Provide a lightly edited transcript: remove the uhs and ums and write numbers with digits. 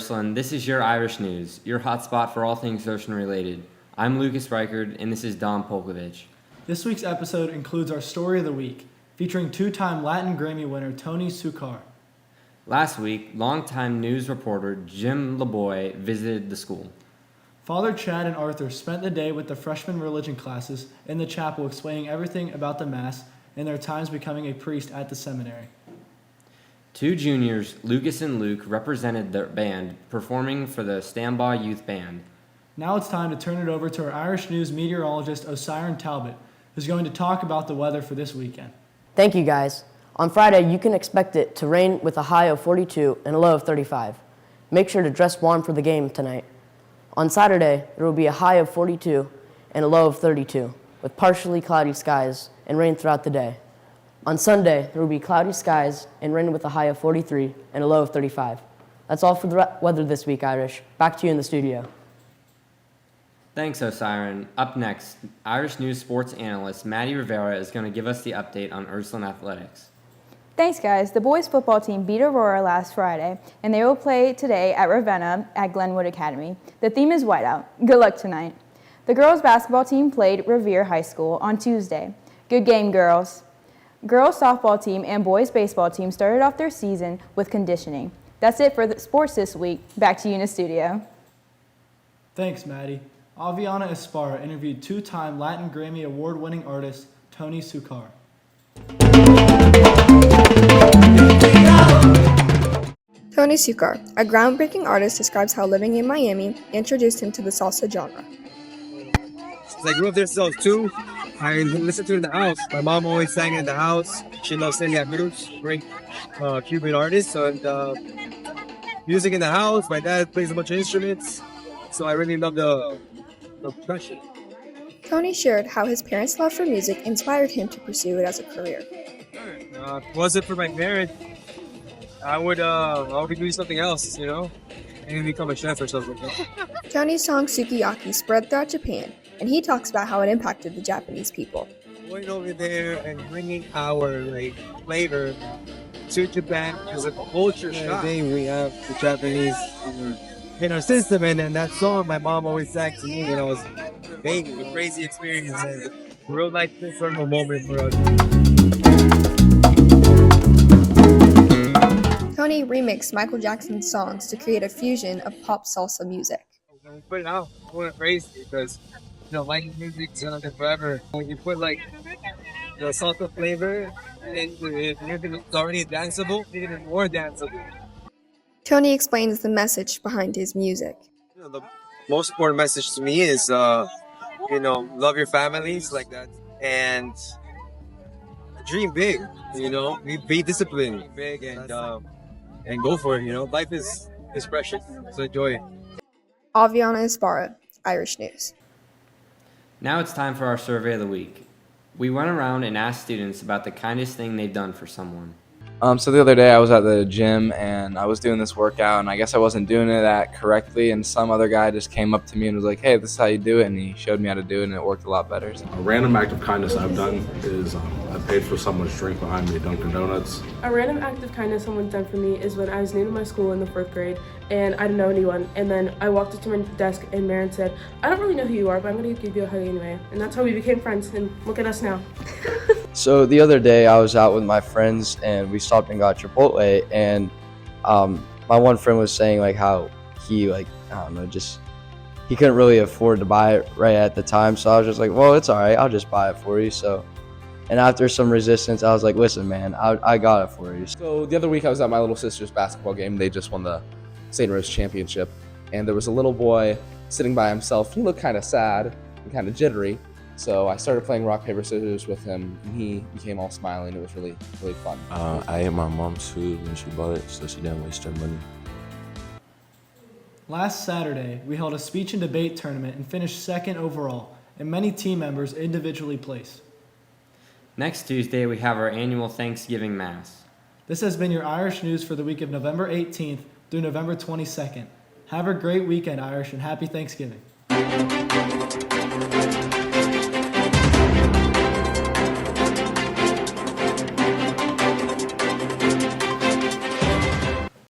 Ursuline. This is your Irish News, your hotspot for all things ocean-related. I'm Lucas Reichard, and this is Dom Polkovich. This week's episode includes our Story of the Week, featuring two-time Latin Grammy winner Tony Succar. Last week, longtime news reporter Jim LeBoy visited the school. Father Chad and Arthur spent the day with the freshman religion classes in the chapel explaining everything about the Mass and their times becoming a priest at the seminary. Two juniors, Lucas and Luke, represented their band, performing for the Stambaugh Youth Band. Now it's time to turn it over to our Irish News meteorologist Osiron Talbot, who's going to talk about the weather for this weekend. Thank you, guys. On Friday, you can expect it to rain with a high of 42 and a low of 35. Make sure to dress warm for the game tonight. On Saturday, there will be a high of 42 and a low of 32, with partially cloudy skies and rain throughout the day. On Sunday, there will be cloudy skies and rain with a high of 43 and a low of 35. That's all for the weather this week, Irish. Back to you in the studio. Thanks, Osiron. Up next, Irish News sports analyst Maddie Rivera is going to give us the update on Ursuline athletics. Thanks, guys. The boys' football team beat Aurora last Friday, and they will play today at Ravenna at Glenwood Academy. The theme is whiteout. Good luck tonight. The girls' basketball team played Revere High School on Tuesday. Good game, girls. Girls' softball team and boys' baseball team started off their season with conditioning. That's it for the sports this week. Back to you in the studio. Thanks, Maddie. Aviana Esparra interviewed two-time Latin Grammy award-winning artist Tony Succar. Tony Succar, a groundbreaking artist, describes how living in Miami introduced him to the salsa genre. I grew up there since I was 2. I listened to it in the house. My mom always sang in the house. She loves Celia Cruz, great Cuban artist. And music in the house. My dad plays a bunch of instruments. So I really love the percussion. Tony shared how his parents' love for music inspired him to pursue it as a career. If it wasn't for my parents, I would be doing something else, maybe become a chef or something. Tony's song Sukiyaki spread throughout Japan, and he talks about how it impacted the Japanese people. Going over there and bringing our flavor to Japan is a culture shock. I think we have the Japanese in our system, and then that song my mom always sang to me, and I was a crazy experience and a real life personal moment for us. Tony remixed Michael Jackson's songs to create a fusion of pop salsa music. When we put it out, I went crazy because liking music's forever. When you put the salsa flavor into it, it's already danceable, it's even more danceable. Tony explains the message behind his music. The most important message to me is, love your families like that, and dream big. Be disciplined, big, and go for it. Life is precious, so enjoy it. Aviana Esparra, Irish News. Now it's time for our survey of the week. We went around and asked students about the kindest thing they've done for someone. So the other day I was at the gym and I was doing this workout and I guess I wasn't doing it that correctly, and some other guy just came up to me and was like, hey, this is how you do it, and he showed me how to do it and it worked a lot better. So. A random act of kindness I've done is I paid for someone's drink behind me at Dunkin' Donuts. A random act of kindness someone's done for me is when I was new to my school in the 4th grade and I didn't know anyone, and then I walked up to my desk and Marin said, I don't really know who you are, but I'm going to give you a hug anyway. And that's how we became friends, and look at us now. So the other day I was out with my friends and we stopped and got Chipotle, and my one friend was saying how he he couldn't really afford to buy it right at the time, so I was just like, well, it's all right, I'll just buy it for you. And after some resistance, I was like, listen, man, I got it for you. So the other week I was at my little sister's basketball game. They just won the St. Rose Championship, and there was a little boy sitting by himself. He looked kind of sad and kind of jittery. So I started playing rock, paper, scissors with him, and he became all smiling. It was really, really fun. I ate my mom's food when she bought it, so she didn't waste her money. Last Saturday, we held a speech and debate tournament and finished second overall, and many team members individually placed. Next Tuesday, we have our annual Thanksgiving Mass. This has been your Irish News for the week of November 18th through November 22nd. Have a great weekend, Irish, and happy Thanksgiving.